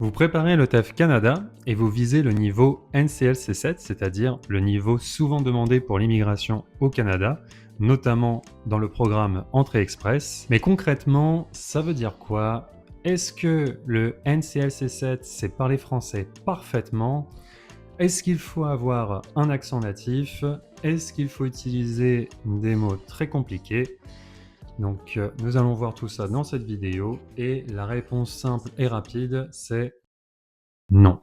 Vous préparez le TEF Canada et vous visez le niveau NCLC 7, c'est-à-dire le niveau souvent demandé pour l'immigration au Canada, notamment dans le programme Entrée Express. Mais concrètement, ça veut dire quoi? Est-ce que le NCLC 7, c'est parler français parfaitement? Est-ce qu'il faut avoir un accent natif? Est-ce qu'il faut utiliser des mots très compliqués? Donc, nous allons voir tout ça dans cette vidéo et la réponse simple et rapide, c'est non.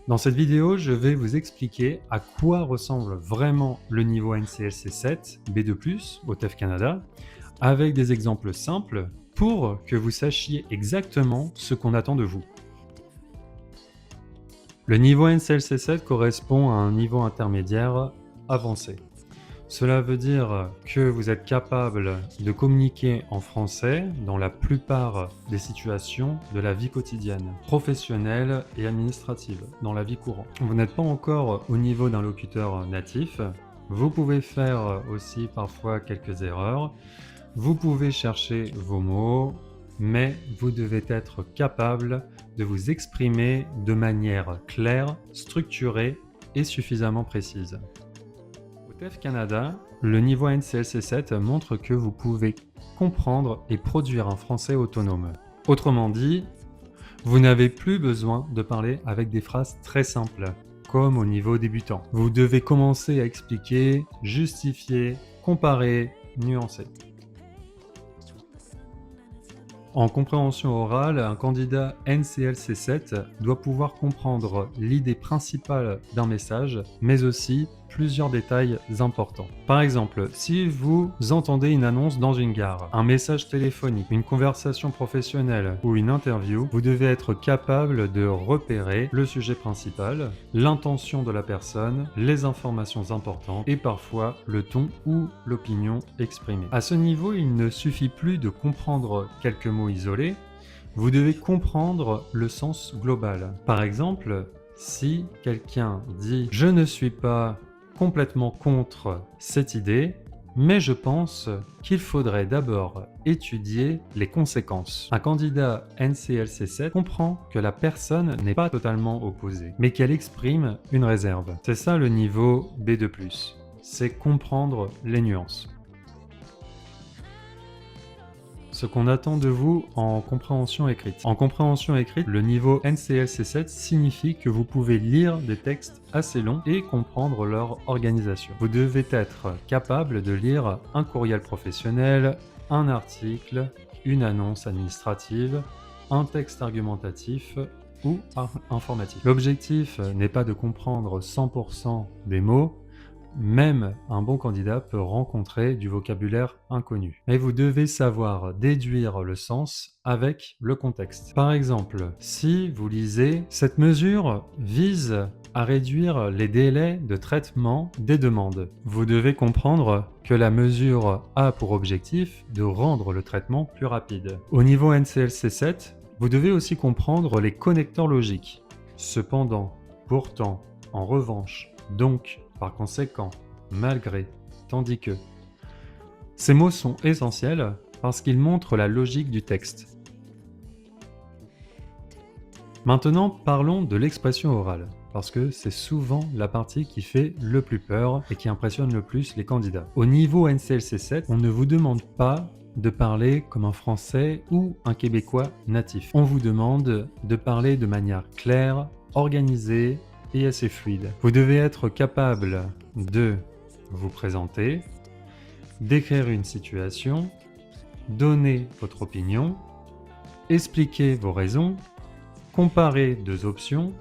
Dans cette vidéo, je vais vous expliquer à quoi ressemble vraiment le niveau NCLC 7 B2+ au TEF Canada, avec des exemples simples pour que vous sachiez exactement ce qu'on attend de vous. Le niveau NCLC 7 correspond à un niveau intermédiaire avancé. Cela veut dire que vous êtes capable de communiquer en français dans la plupart des situations de la vie quotidienne, professionnelle et administrative, dans la vie courante. Vous n'êtes pas encore au niveau d'un locuteur natif. Vous pouvez faire aussi parfois quelques erreurs. Vous pouvez chercher vos mots, mais vous devez être capable de vous exprimer de manière claire, structurée et suffisamment précise. Au TEF Canada, le niveau NCLC 7 montre que vous pouvez comprendre et produire un français autonome. Autrement dit, vous n'avez plus besoin de parler avec des phrases très simples, comme au niveau débutant. Vous devez commencer à expliquer, justifier, comparer, nuancer. En compréhension orale, un candidat NCLC 7 doit pouvoir comprendre l'idée principale d'un message, mais aussi plusieurs détails importants. Par exemple, si vous entendez une annonce dans une gare, un message téléphonique, une conversation professionnelle ou une interview, vous devez être capable de repérer le sujet principal, l'intention de la personne, les informations importantes et parfois le ton ou l'opinion exprimée. À ce niveau, il ne suffit plus de comprendre quelques mots isolés, vous devez comprendre le sens global. Par exemple, si quelqu'un dit « Je ne suis pas complètement contre cette idée, mais je pense qu'il faudrait d'abord étudier les conséquences. » Un candidat NCLC 7 comprend que la personne n'est pas totalement opposée, mais qu'elle exprime une réserve. C'est ça le niveau B2+, c'est comprendre les nuances. Ce qu'on attend de vous en compréhension écrite. En compréhension écrite, le niveau NCLC 7 signifie que vous pouvez lire des textes assez longs et comprendre leur organisation. Vous devez être capable de lire un courriel professionnel, un article, une annonce administrative, un texte argumentatif ou informatif. L'objectif n'est pas de comprendre 100% des mots. Même un bon candidat peut rencontrer du vocabulaire inconnu. Mais vous devez savoir déduire le sens avec le contexte. Par exemple, si vous lisez « Cette mesure vise à réduire les délais de traitement des demandes », vous devez comprendre que la mesure a pour objectif de rendre le traitement plus rapide. Au niveau NCLC 7, vous devez aussi comprendre les connecteurs logiques. Cependant, pourtant, en revanche, donc, par conséquent, malgré, tandis que. Ces mots sont essentiels parce qu'ils montrent la logique du texte. Maintenant, parlons de l'expression orale, parce que c'est souvent la partie qui fait le plus peur et qui impressionne le plus les candidats. Au niveau NCLC 7, on ne vous demande pas de parler comme un Français ou un Québécois natif. On vous demande de parler de manière claire, organisée, et assez fluide. Vous devez être capable de vous présenter, décrire une situation, donner votre opinion, expliquer vos raisons, comparer deux options,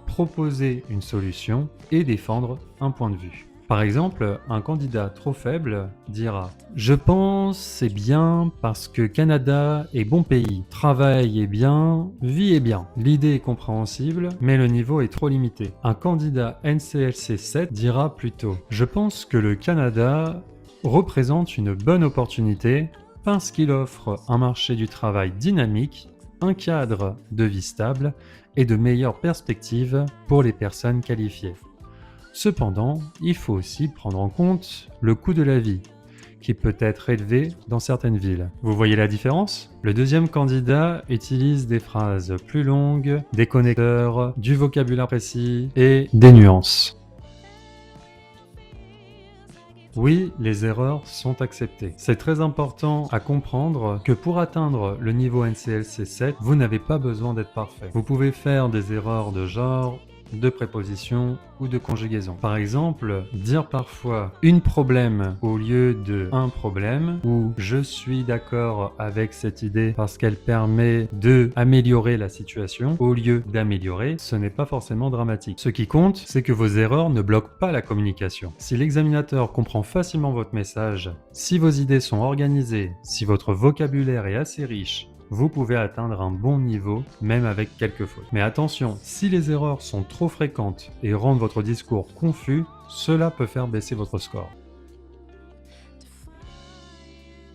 proposer une solution et défendre un point de vue. Par exemple, un candidat trop faible dira « Je pense c'est bien parce que Canada est bon pays, travail est bien, vie est bien. L'idée est compréhensible, mais le niveau est trop limité. » Un candidat NCLC 7 dira plutôt « Je pense que le Canada représente une bonne opportunité parce qu'il offre un marché du travail dynamique, un cadre de vie stable et de meilleures perspectives pour les personnes qualifiées. Cependant, il faut aussi prendre en compte le coût de la vie, qui peut être élevé dans certaines villes. Vous voyez la différence? Le deuxième candidat utilise des phrases plus longues, des connecteurs, du vocabulaire précis et des nuances. Oui, les erreurs sont acceptées. C'est très important à comprendre que pour atteindre le niveau NCLC 7, vous n'avez pas besoin d'être parfait. Vous pouvez faire des erreurs de genre, de préposition ou de conjugaison. Par exemple, dire parfois une problème au lieu de un problème ou je suis d'accord avec cette idée parce qu'elle permet de améliorer la situation au lieu d'améliorer, ce n'est pas forcément dramatique. Ce qui compte, c'est que vos erreurs ne bloquent pas la communication. Si l'examinateur comprend facilement votre message, si vos idées sont organisées, si votre vocabulaire est assez riche, vous pouvez atteindre un bon niveau, même avec quelques fautes. Mais attention, si les erreurs sont trop fréquentes et rendent votre discours confus, cela peut faire baisser votre score.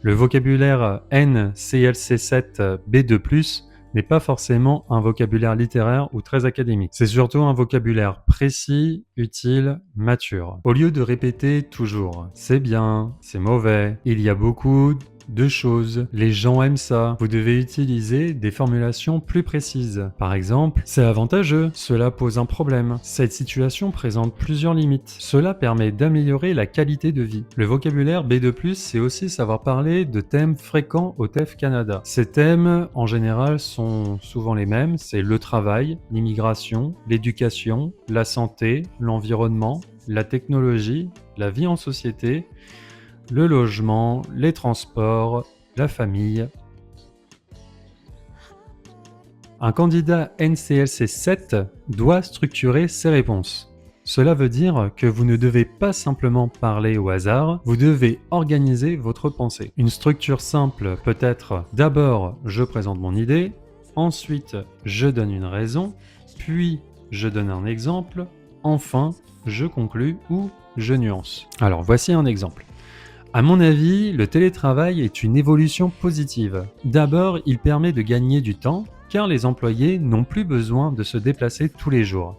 Le vocabulaire NCLC7 B2+, n'est pas forcément un vocabulaire littéraire ou très académique. C'est surtout un vocabulaire précis, utile, mature. Au lieu de répéter toujours « c'est bien »,« c'est mauvais »,« il y a beaucoup », deux choses, les gens aiment ça. Vous devez utiliser des formulations plus précises. Par exemple, c'est avantageux, cela pose un problème. Cette situation présente plusieurs limites. Cela permet d'améliorer la qualité de vie. Le vocabulaire B2+, c'est aussi savoir parler de thèmes fréquents au TEF Canada. Ces thèmes, en général, sont souvent les mêmes. C'est le travail, l'immigration, l'éducation, la santé, l'environnement, la technologie, la vie en société, le logement, les transports, la famille. Un candidat NCLC 7 doit structurer ses réponses. Cela veut dire que vous ne devez pas simplement parler au hasard, vous devez organiser votre pensée. Une structure simple peut être d'abord je présente mon idée, ensuite je donne une raison, puis je donne un exemple, enfin je conclus ou je nuance. Alors voici un exemple. À mon avis, le télétravail est une évolution positive. D'abord, il permet de gagner du temps, car les employés n'ont plus besoin de se déplacer tous les jours.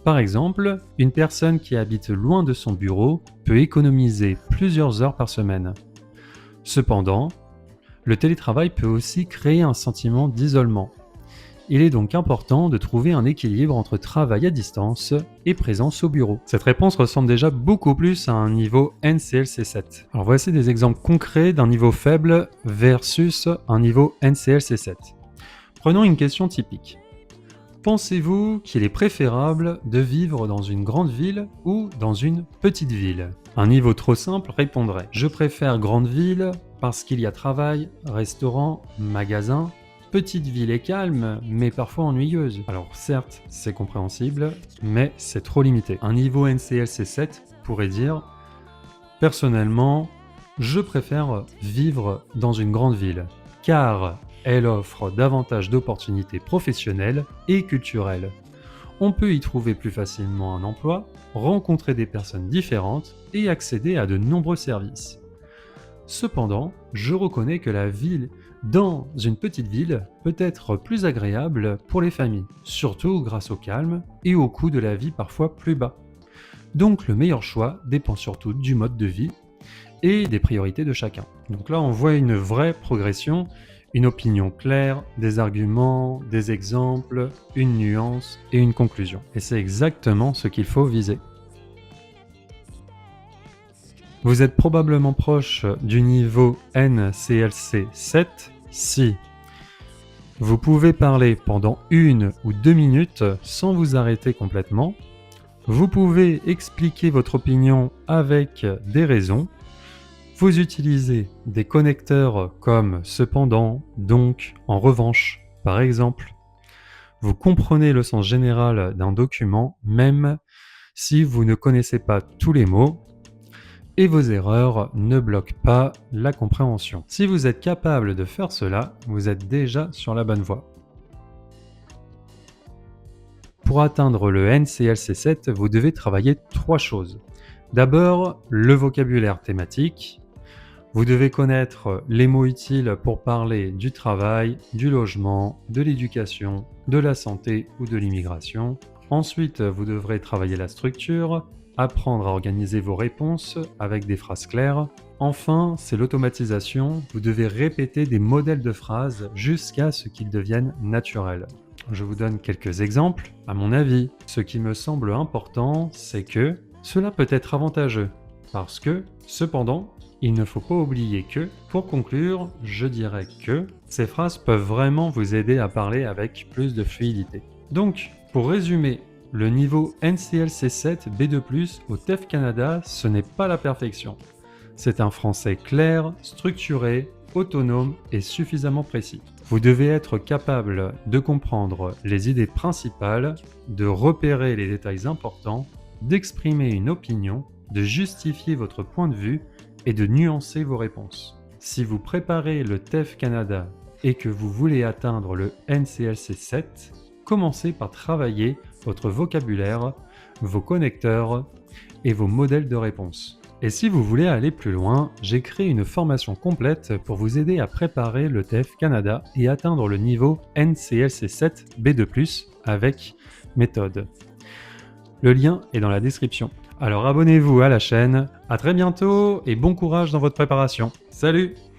Par exemple, une personne qui habite loin de son bureau peut économiser plusieurs heures par semaine. Cependant, le télétravail peut aussi créer un sentiment d'isolement. Il est donc important de trouver un équilibre entre travail à distance et présence au bureau. Cette réponse ressemble déjà beaucoup plus à un niveau NCLC 7. Alors voici des exemples concrets d'un niveau faible versus un niveau NCLC 7. Prenons une question typique. Pensez-vous qu'il est préférable de vivre dans une grande ville ou dans une petite ville? Un niveau trop simple répondrait « Je préfère grande ville parce qu'il y a travail, restaurant, magasin. Petite ville est calme, mais parfois ennuyeuse. » Alors certes, c'est compréhensible, mais c'est trop limité. Un niveau NCLC 7 pourrait dire « Personnellement, je préfère vivre dans une grande ville, car elle offre davantage d'opportunités professionnelles et culturelles. On peut y trouver plus facilement un emploi, rencontrer des personnes différentes et accéder à de nombreux services. Cependant, je reconnais que la ville dans une petite ville peut être plus agréable pour les familles, surtout grâce au calme et au coût de la vie parfois plus bas. Donc le meilleur choix dépend surtout du mode de vie et des priorités de chacun. Donc là on voit une vraie progression, une opinion claire, des arguments, des exemples, une nuance et une conclusion. Et c'est exactement ce qu'il faut viser. Vous êtes probablement proche du niveau NCLC 7 si vous pouvez parler pendant 1 ou 2 minutes sans vous arrêter complètement, vous pouvez expliquer votre opinion avec des raisons, vous utilisez des connecteurs comme cependant, donc, en revanche, par exemple, vous comprenez le sens général d'un document même si vous ne connaissez pas tous les mots, et vos erreurs ne bloquent pas la compréhension. Si vous êtes capable de faire cela, vous êtes déjà sur la bonne voie. Pour atteindre le NCLC 7, vous devez travailler 3 choses. D'abord, le vocabulaire thématique. Vous devez connaître les mots utiles pour parler du travail, du logement, de l'éducation, de la santé ou de l'immigration. Ensuite, vous devrez travailler la structure, apprendre à organiser vos réponses avec des phrases claires. Enfin, c'est l'automatisation. Vous devez répéter des modèles de phrases jusqu'à ce qu'ils deviennent naturels. Je vous donne quelques exemples. À mon avis, ce qui me semble important, c'est que cela peut être avantageux. Parce que, cependant, il ne faut pas oublier que, pour conclure, je dirais que ces phrases peuvent vraiment vous aider à parler avec plus de fluidité. Donc, pour résumer, le niveau NCLC 7 B2+ au TEF Canada, ce n'est pas la perfection. C'est un français clair, structuré, autonome et suffisamment précis. Vous devez être capable de comprendre les idées principales, de repérer les détails importants, d'exprimer une opinion, de justifier votre point de vue et de nuancer vos réponses. Si vous préparez le TEF Canada et que vous voulez atteindre le NCLC 7, commencez par travailler votre vocabulaire, vos connecteurs et vos modèles de réponse. Et si vous voulez aller plus loin, j'ai créé une formation complète pour vous aider à préparer le TEF Canada et atteindre le niveau NCLC 7 B2+ avec méthode. Le lien est dans la description. Alors abonnez-vous à la chaîne, à très bientôt et bon courage dans votre préparation. Salut!